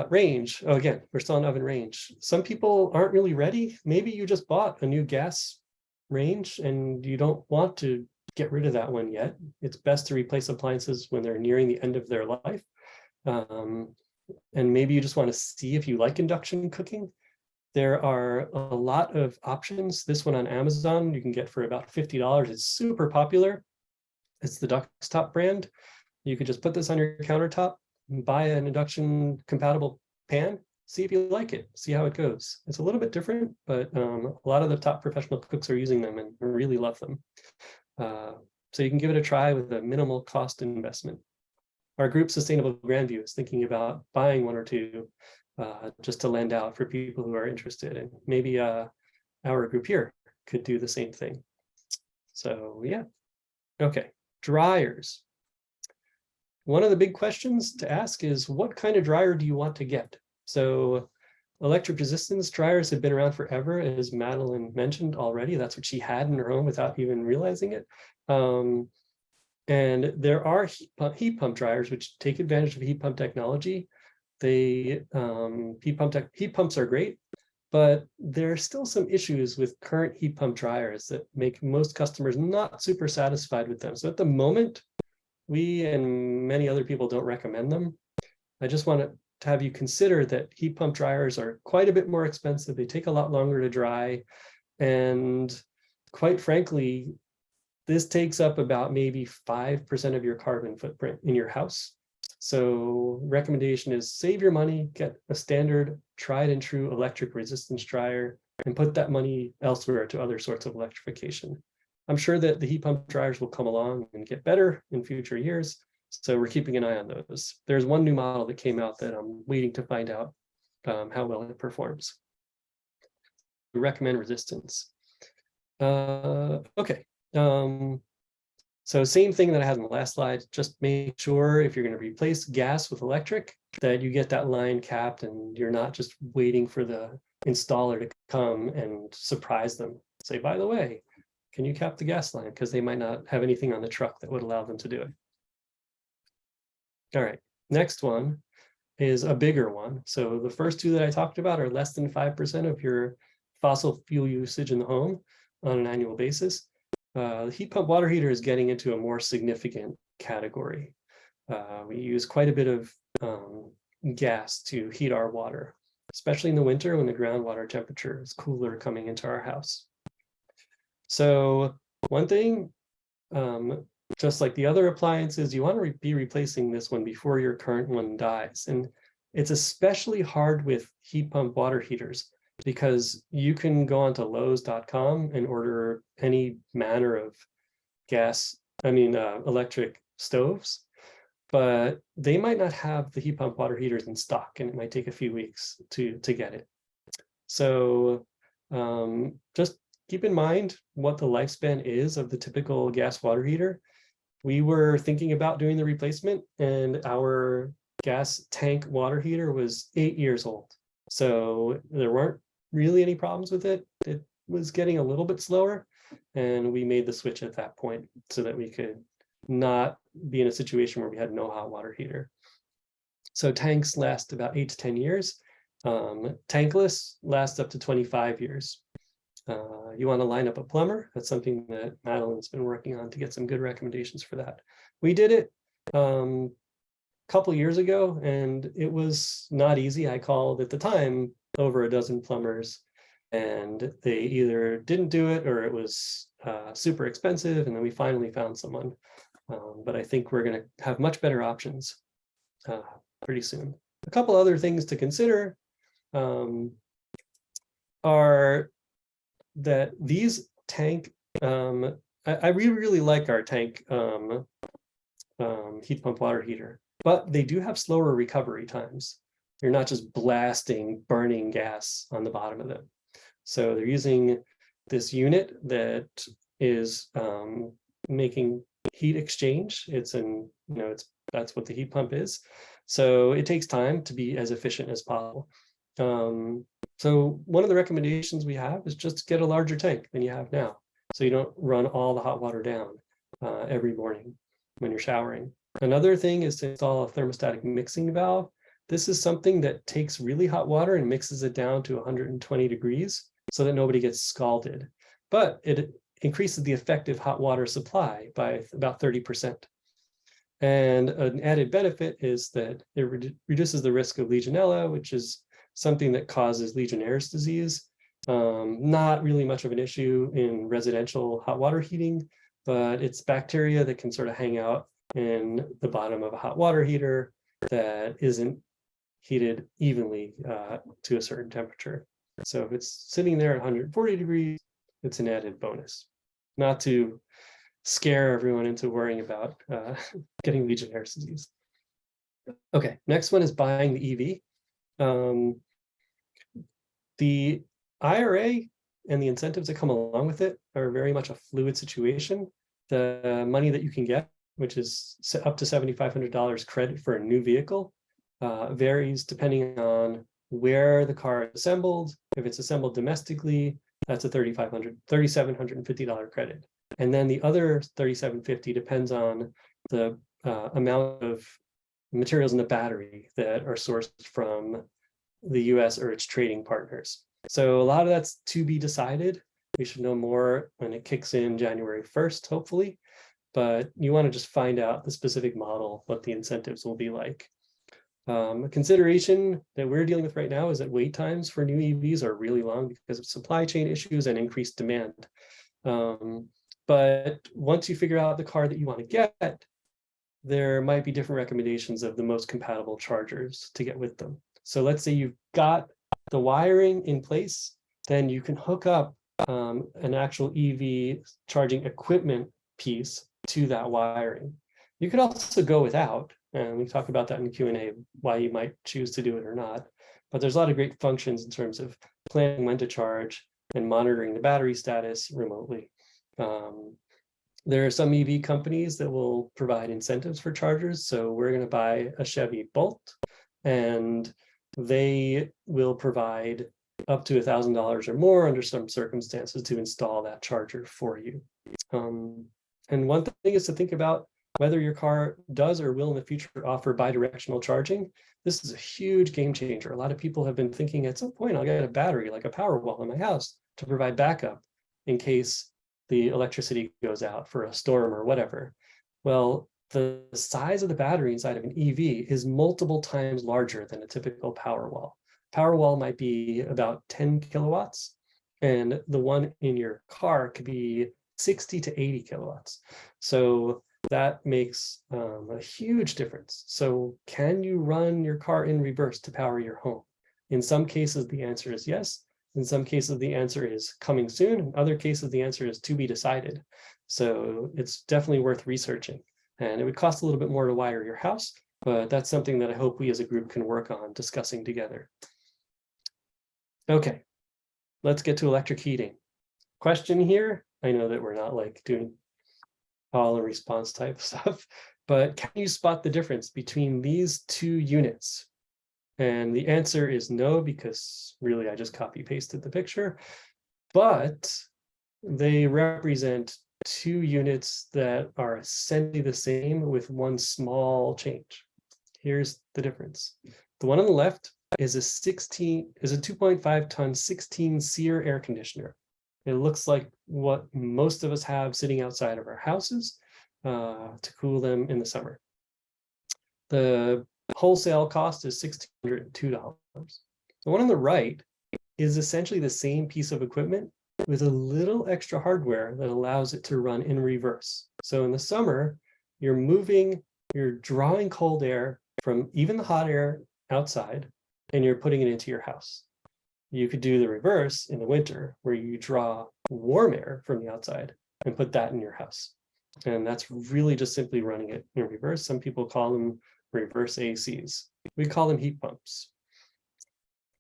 range. Oh, again, we're still on oven range. Some people aren't really ready. Maybe you just bought a new gas range and you don't want to get rid of that one yet. It's best to replace appliances when they're nearing the end of their life. And maybe you just want to see if you like induction cooking. There are a lot of options. This one on Amazon you can get for about $50. It's super popular. It's the Duxtop brand. You could just put this on your countertop, buy an induction compatible pan, see if you like it, see how it goes. It's a little bit different, but a lot of the top professional cooks are using them and really love them. So you can give it a try with a minimal cost investment. Our group, Sustainable Grandview, is thinking about buying one or two just to lend out for people who are interested. And maybe our group here could do the same thing. So yeah, okay, dryers. One of the big questions to ask is, what kind of dryer do you want to get? So electric resistance dryers have been around forever, as Madeline mentioned already. That's what she had in her home without even realizing it. And there are heat pump dryers which take advantage of heat pump technology. Heat pumps are great, but there are still some issues with current heat pump dryers that make most customers not super satisfied with them. So at the moment, we and many other people don't recommend them. I just want to have you consider that heat pump dryers are quite a bit more expensive. They take a lot longer to dry. And quite frankly, this takes up about maybe 5% of your carbon footprint in your house. So recommendation is save your money, get a standard tried and true electric resistance dryer, and put that money elsewhere to other sorts of electrification. I'm sure that the heat pump dryers will come along and get better in future years. So we're keeping an eye on those. There's one new model that came out that I'm waiting to find out how well it performs. We recommend resistance. Okay. So same thing that I had in the last slide, just make sure if you're going to replace gas with electric, that you get that line capped and you're not just waiting for the installer to come and surprise them. Say, by the way, can you cap the gas line? Because they might not have anything on the truck that would allow them to do it. All right, next one is a bigger one. So the first two that I talked about are less than 5% of your fossil fuel usage in the home on an annual basis. The heat pump water heater is getting into a more significant category. We use quite a bit of gas to heat our water, especially in the winter when the groundwater temperature is cooler coming into our house. So one thing, just like the other appliances, you want to be replacing this one before your current one dies. And it's especially hard with heat pump water heaters, because you can go onto Lowe's.com and order any manner of electric stoves, but they might not have the heat pump water heaters in stock, and it might take a few weeks to get it. So just keep in mind what the lifespan is of the typical gas water heater. We were thinking about doing the replacement, and our gas tank water heater was 8 years old. So there weren't really any problems with it. It was getting a little bit slower, and we made the switch at that point so that we could not be in a situation where we had no hot water heater. So tanks last about 8 to 10 years. Tankless lasts up to 25 years. You want to line up a plumber. That's something that Madeline's been working on to get some good recommendations for that. We did it a couple years ago, and it was not easy. I called at the time over a dozen plumbers, and they either didn't do it or it was super expensive, and then we finally found someone. But I think we're going to have much better options pretty soon. A couple other things to consider are that these tank, I really like our tank heat pump water heater, but they do have slower recovery times. You're not just blasting burning gas on the bottom of them. So they're using this unit that is making heat exchange. That's what the heat pump is. So it takes time to be as efficient as possible. So one of the recommendations we have is just get a larger tank than you have now, so you don't run all the hot water down every morning when you're showering. Another thing is to install a thermostatic mixing valve. This is something that takes really hot water and mixes it down to 120 degrees so that nobody gets scalded, but it increases the effective hot water supply by about 30%. And an added benefit is that it reduces the risk of Legionella, which is something that causes Legionnaire's disease. Not really much of an issue in residential hot water heating, but it's bacteria that can sort of hang out in the bottom of a hot water heater that isn't heated evenly to a certain temperature. So if it's sitting there at 140 degrees, it's an added bonus. Not to scare everyone into worrying about getting Legionnaire's disease. Okay, next one is buying the EV. The IRA and the incentives that come along with it are very much a fluid situation. The money that you can get, which is up to $7,500 credit for a new vehicle, varies depending on where the car is assembled. If it's assembled domestically, that's a $3,750 credit. And then the other $3,750 depends on the amount of materials in the battery that are sourced from the US or its trading partners. So a lot of that's to be decided. We should know more when it kicks in January 1st, hopefully. But you want to just find out the specific model, what the incentives will be like. A consideration that we're dealing with right now is that wait times for new EVs are really long because of supply chain issues and increased demand. But once you figure out the car that you want to get, there might be different recommendations of the most compatible chargers to get with them. So let's say you've got the wiring in place, then you can hook up an actual EV charging equipment piece to that wiring. You could also go without, and we talk about that in Q&A, why you might choose to do it or not. But there's a lot of great functions in terms of planning when to charge and monitoring the battery status remotely. There are some EV companies that will provide incentives for chargers. So we're going to buy a Chevy Bolt, and they will provide up to $1,000 or more under some circumstances to install that charger for you. And one thing is to think about whether your car does or will in the future offer bidirectional charging. This is a huge game changer. A lot of people have been thinking at some point I'll get a battery like a Powerwall in my house to provide backup in case the electricity goes out for a storm or whatever. Well, the size of the battery inside of an EV is multiple times larger than a typical Powerwall. Powerwall might be about 10 kilowatts, and the one in your car could be 60 to 80 kilowatts. So that makes a huge difference. So can you run your car in reverse to power your home? In some cases, the answer is yes. In some cases, the answer is coming soon. In other cases, the answer is to be decided. So it's definitely worth researching. And it would cost a little bit more to wire your house, but that's something that I hope we as a group can work on discussing together. Okay, let's get to electric heating. Question here, I know that we're not like doing call and response type stuff, but can you spot the difference between these two units? And the answer is no, because really I just copy pasted the picture, but they represent two units that are essentially the same with one small change. Here's the difference. The one on the left is a 2.5 ton 16 SEER air conditioner. It looks like what most of us have sitting outside of our houses to cool them in the summer. The wholesale cost is $1,602. The one on the right is essentially the same piece of equipment with a little extra hardware that allows it to run in reverse. So in the summer, you're drawing cold air from even the hot air outside, and you're putting it into your house. You could do the reverse in the winter, where you draw warm air from the outside and put that in your house. And that's really just simply running it in reverse. Some people call them reverse ACs. We call them heat pumps.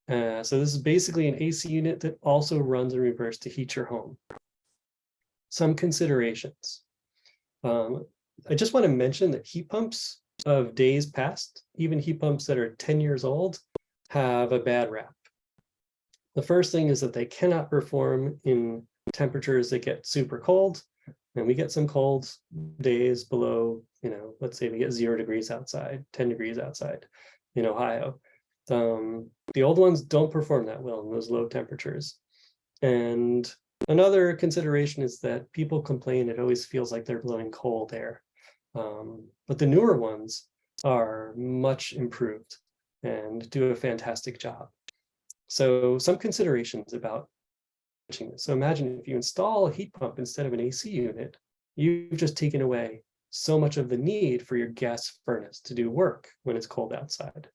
So this is basically an AC unit that also runs in reverse to heat your home. Some considerations. I just want to mention that heat pumps of days past, even heat pumps that are 10 years old, have a bad rap. The first thing is that they cannot perform in temperatures that get super cold. And we get some cold days below, let's say we get 0 degrees outside, 10 degrees outside in Ohio. The old ones don't perform that well in those low temperatures. And another consideration is that people complain it always feels like they're blowing cold air. But the newer ones are much improved and do a fantastic job. So some considerations about this. So imagine if you install a heat pump instead of an AC unit, you've just taken away so much of the need for your gas furnace to do work when it's cold outside.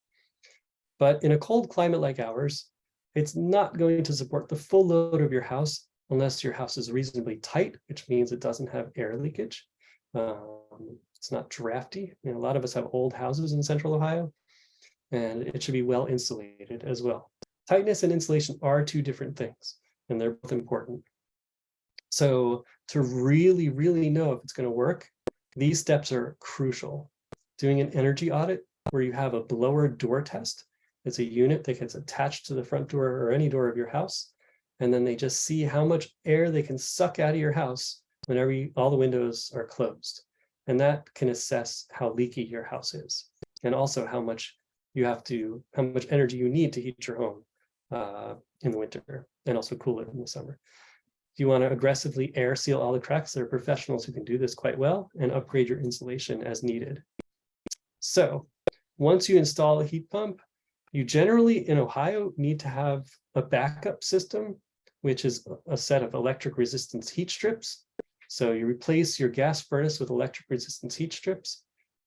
But in a cold climate like ours, it's not going to support the full load of your house unless your house is reasonably tight, which means it doesn't have air leakage. It's not drafty. A lot of us have old houses in Central Ohio, and it should be well insulated as well. Tightness and insulation are two different things. and they're both important. So to really, really know if it's going to work, these steps are crucial. Doing an energy audit where you have a blower door test. It's a unit that gets attached to the front door or any door of your house. And then they just see how much air they can suck out of your house when all the windows are closed. And that can assess how leaky your house is. And also how much energy you need to heat your home in the winter and also cool it in the summer. If you want to aggressively air seal all the cracks, there are professionals who can do this quite well and upgrade your insulation as needed. So once you install a heat pump, you generally in Ohio need to have a backup system, which is a set of electric resistance heat strips. So you replace your gas furnace with electric resistance heat strips.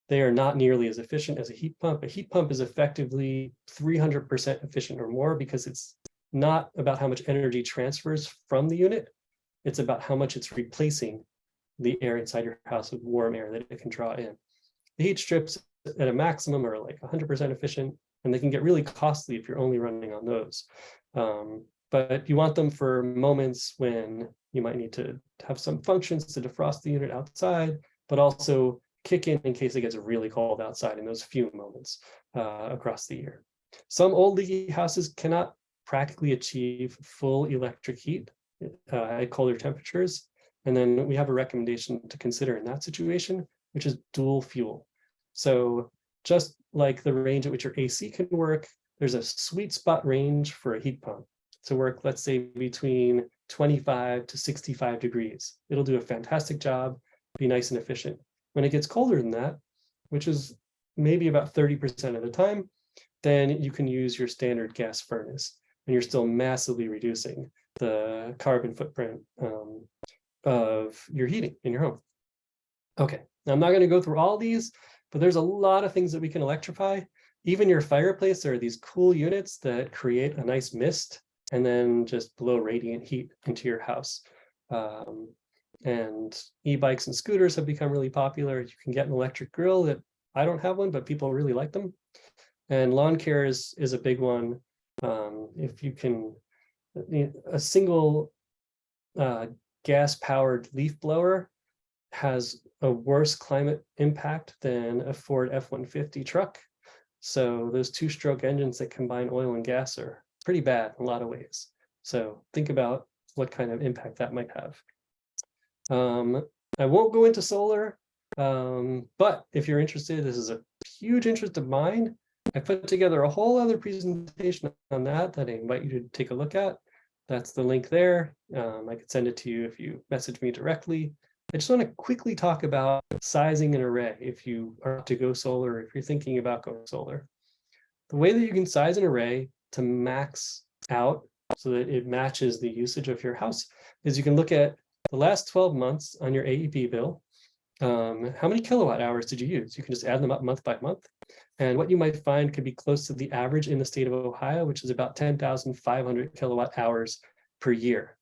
They are not nearly as efficient as a heat pump. A heat pump is effectively 300% efficient or more because it's not about how much energy transfers from the unit. It's about how much it's replacing the air inside your house with warm air that it can draw in. The heat strips at a maximum are like 100% efficient, and they can get really costly if you're only running on those. But you want them for moments when you might need to have some functions to defrost the unit outside, but also kick in case it gets really cold outside in those few moments across the year. Some old leaky houses cannot practically achieve full electric heat at colder temperatures. And then we have a recommendation to consider in that situation, which is dual fuel. So just like the range at which your AC can work, there's a sweet spot range for a heat pump to work, let's say, between 25 to 65 degrees. It'll do a fantastic job, be nice and efficient. When it gets colder than that, which is maybe about 30% of the time, then you can use your standard gas furnace, and you're still massively reducing the carbon footprint of your heating in your home. Okay, now I'm not going to go through all these, but there's a lot of things that we can electrify. Even your fireplace, there are these cool units that create a nice mist and then just blow radiant heat into your house. And e-bikes and scooters have become really popular. You can get an electric grill that I don't have one, but people really like them. And lawn care is a big one. If you can, a single gas-powered leaf blower has a worse climate impact than a Ford F-150 truck. So those two-stroke engines that combine oil and gas are pretty bad in a lot of ways. So think about what kind of impact that might have. I won't go into solar, but if you're interested, this is a huge interest of mine. I put together a whole other presentation on that I invite you to take a look at. That's the link there. I could send it to you if you message me directly. I just want to quickly talk about sizing an array if you are to go solar, if you're thinking about going solar. The way that you can size an array to max out so that it matches the usage of your house is you can look at the last 12 months on your AEP bill. How many kilowatt hours did you use? You can just add them up month by month. And what you might find could be close to the average in the state of Ohio, which is about 10,500 kilowatt hours per year.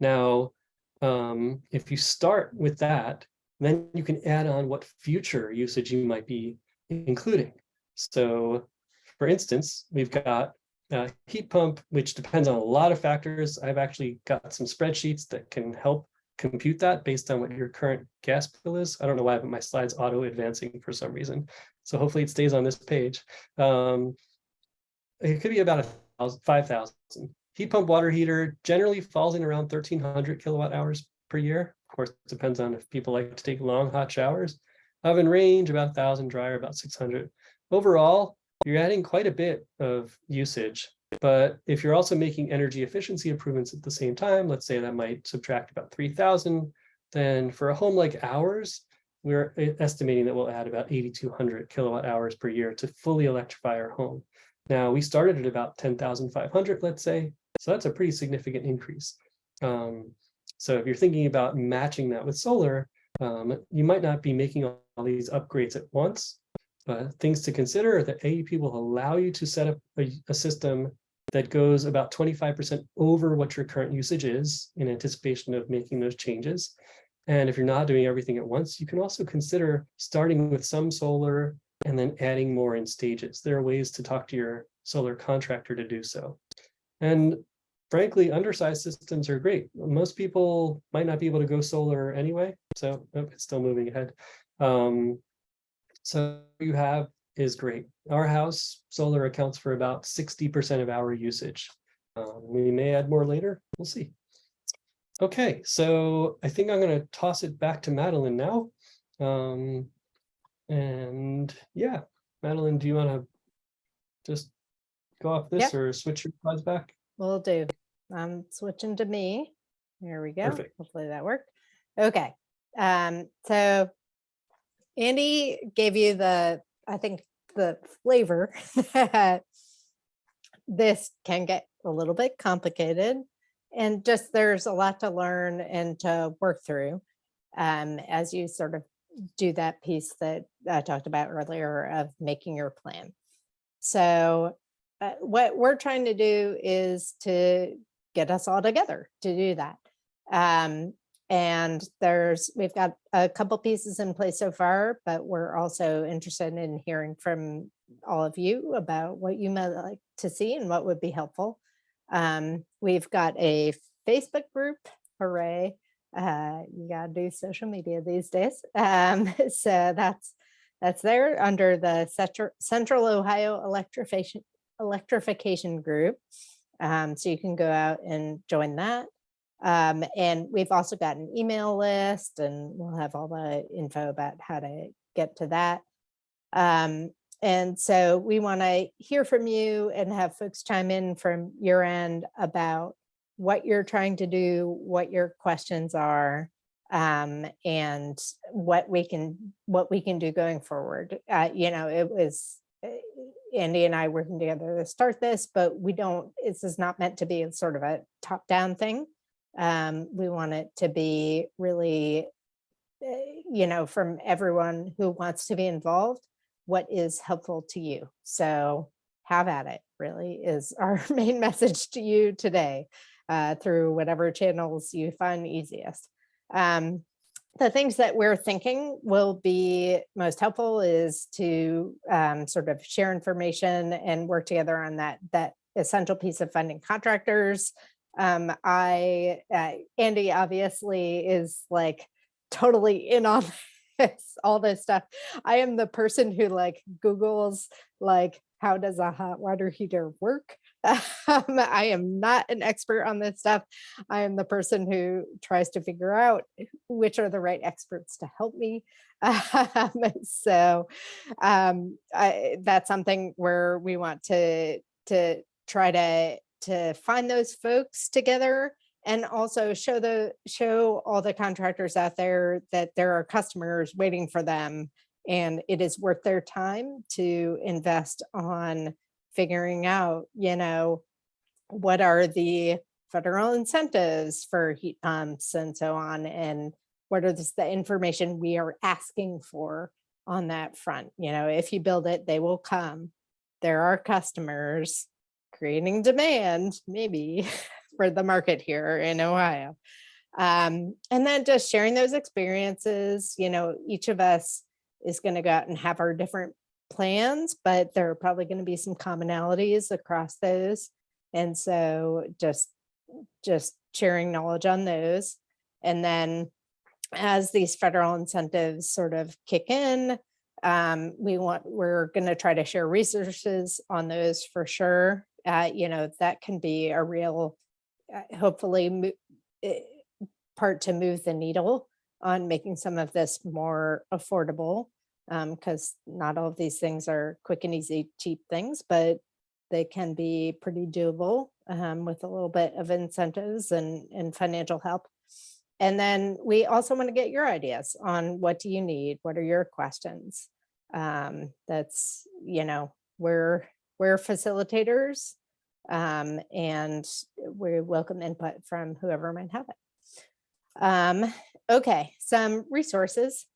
Now, if you start with that, then you can add on what future usage you might be including. So, for instance, we've got a heat pump, which depends on a lot of factors. I've actually got some spreadsheets that can help compute that based on what your current gas bill is. I don't know why, but my slide's auto advancing for some reason. So hopefully it stays on this page. It could be about 5,000. Heat pump water heater generally falls in around 1,300 kilowatt hours per year. Of course, it depends on if people like to take long, hot showers. Oven range, about 1,000, dryer, about 600. Overall, you're adding quite a bit of usage. But if you're also making energy efficiency improvements at the same time, let's say that might subtract about 3,000, then for a home like ours, we're estimating that we'll add about 8,200 kilowatt hours per year to fully electrify our home. Now, we started at about 10,500, let's say, so that's a pretty significant increase. So if you're thinking about matching that with solar, you might not be making all these upgrades at once, but things to consider are that AEP will allow you to set up a system that goes about 25% over what your current usage is in anticipation of making those changes. And if you're not doing everything at once, you can also consider starting with some solar and then adding more in stages. There are ways to talk to your solar contractor to do so. And frankly, undersized systems are great. Most people might not be able to go solar anyway, so it's still moving ahead. So you have is great. Our house solar accounts for about 60% of our usage. We may add more later, we'll see. Okay, so I think I'm going to toss it back to Madeline now. And yeah, Madeline, do you want to just go off this or switch your slides back? Will do. I'm switching to me. There we go. Perfect. Hopefully that worked. Okay. So Andy gave you I think the flavor that this can get a little bit complicated, and just there's a lot to learn and to work through as you sort of do that piece that I talked about earlier of making your plan. So what we're trying to do is to get us all together to do that. And we've got a couple pieces in place so far, but we're also interested in hearing from all of you about what you might like to see and what would be helpful. We've got a Facebook group, hooray. You gotta do social media these days. So that's there under the Central Ohio Electrification Group. So you can go out and join that. And we've also got an email list, and we'll have all the info about how to get to that. And so we want to hear from you and have folks chime in from your end about what you're trying to do, what your questions are, and what we can do going forward. It was Andy and I working together to start this, but this is not meant to be sort of a top-down thing. We want it to be really, from everyone who wants to be involved, what is helpful to you. So have at it, really, is our main message to you today, through whatever channels you find easiest. The things that we're thinking will be most helpful is to sort of share information and work together on that essential piece of funding contractors. Andy obviously is like totally in on all this stuff. I am the person who Googles how does a hot water heater work? I am not an expert on this stuff. I am the person who tries to figure out which are the right experts to help me. So that's something where we want to try to find those folks together, and also show all the contractors out there that there are customers waiting for them, and it is worth their time to invest on figuring out, what are the federal incentives for heat pumps and so on, and what are the information we are asking for on that front. If you build it, they will come. There are customers creating demand, maybe, for the market here in Ohio. And then just sharing those experiences. Each of us is going to go out and have our different plans, but there are probably going to be some commonalities across those. And so just sharing knowledge on those. And then as these federal incentives sort of kick in, we're going to try to share resources on those for sure. That can be a real, hopefully, part to move the needle on making some of this more affordable, because not all of these things are quick and easy, cheap things, but they can be pretty doable with a little bit of incentives and financial help. And then we also want to get your ideas on what do you need? What are your questions? That's, we're facilitators, and we welcome input from whoever might have it. Okay, some resources.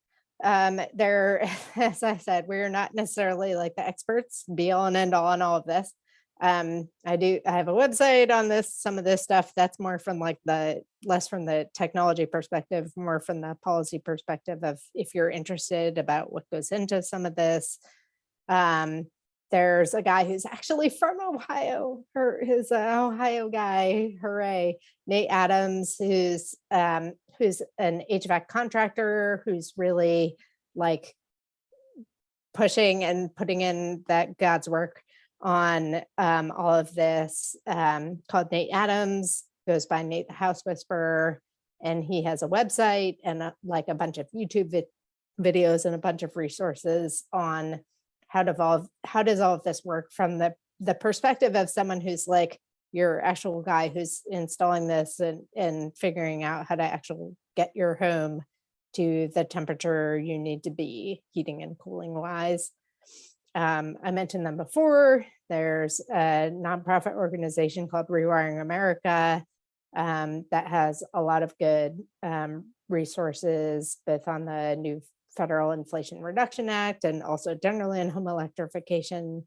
As I said, we're not necessarily the experts, be all and end all on all of this. I have a website on this, some of this stuff that's more from less from the technology perspective, more from the policy perspective of if you're interested about what goes into some of this. there's a guy who's actually from Ohio, his Ohio guy, hooray, Nate Adams, who's an HVAC contractor who's really like pushing and putting in that God's work on all of this, called Nate Adams, goes by Nate the House Whisperer, and he has a website and like a bunch of YouTube videos and a bunch of resources on how does all of this work from the perspective of someone who's like your actual guy who's installing this and figuring out how to actually get your home to the temperature you need to be heating and cooling wise. I mentioned them before. There's a nonprofit organization called Rewiring America that has a lot of good resources, both on the new Federal Inflation Reduction Act and also generally in home electrification.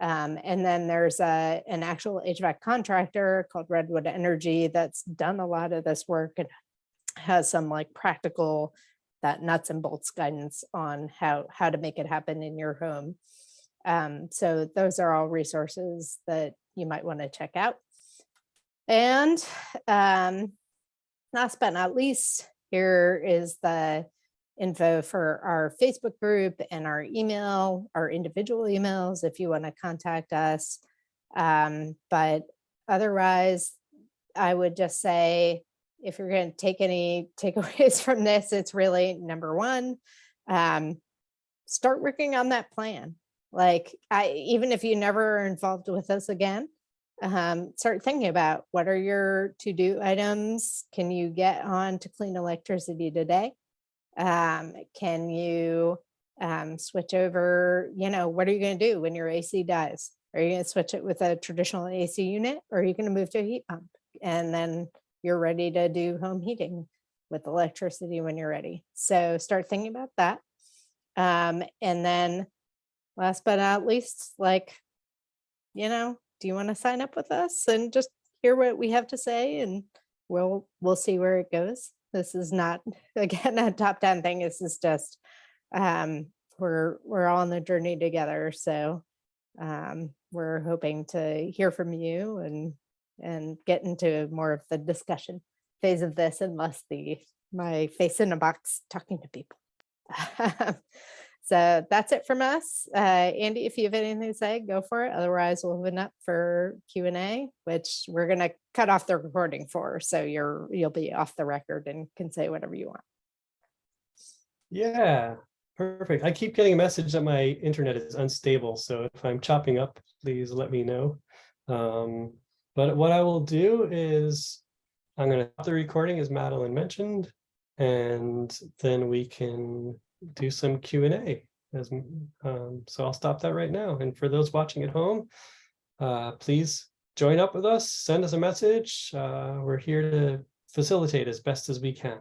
And then there's an actual HVAC contractor called Redwood Energy that's done a lot of this work and has some like practical, that nuts and bolts guidance on how to make it happen in your home. So those are all resources that you might want to check out. And last but not least, here is the info for our Facebook group and our email, our individual emails, if you want to contact us. But otherwise, I would just say, if you're going to take any takeaways from this, it's really number one, start working on that plan. Like even if you never are involved with us again, start thinking about what are your to-do items. Can you get on to clean electricity today? Can you switch over, what are you going to do when your AC dies? Are you going to switch it with a traditional AC unit, or are you going to move to a heat pump? And then you're ready to do home heating with electricity when you're ready. So start thinking about that. And then last but not least, do you want to sign up with us and just hear what we have to say? And we'll see where it goes. This is not, again, a top 10 thing. This is just, we're all on the journey together. So we're hoping to hear from you and get into more of the discussion phase of this and less my face in a box talking to people. So that's it from us. Andy, if you have anything to say, go for it. Otherwise, we'll open up for Q&A, which we're going to cut off the recording for. So you'll be off the record and can say whatever you want. Yeah, perfect. I keep getting a message that my internet is unstable. So if I'm chopping up, please let me know. But what I will do is I'm going to stop the recording, as Madeline mentioned, and then we can do some Q&A. So I'll stop that right now. And for those watching at home, please join up with us, send us a message. We're here to facilitate as best as we can.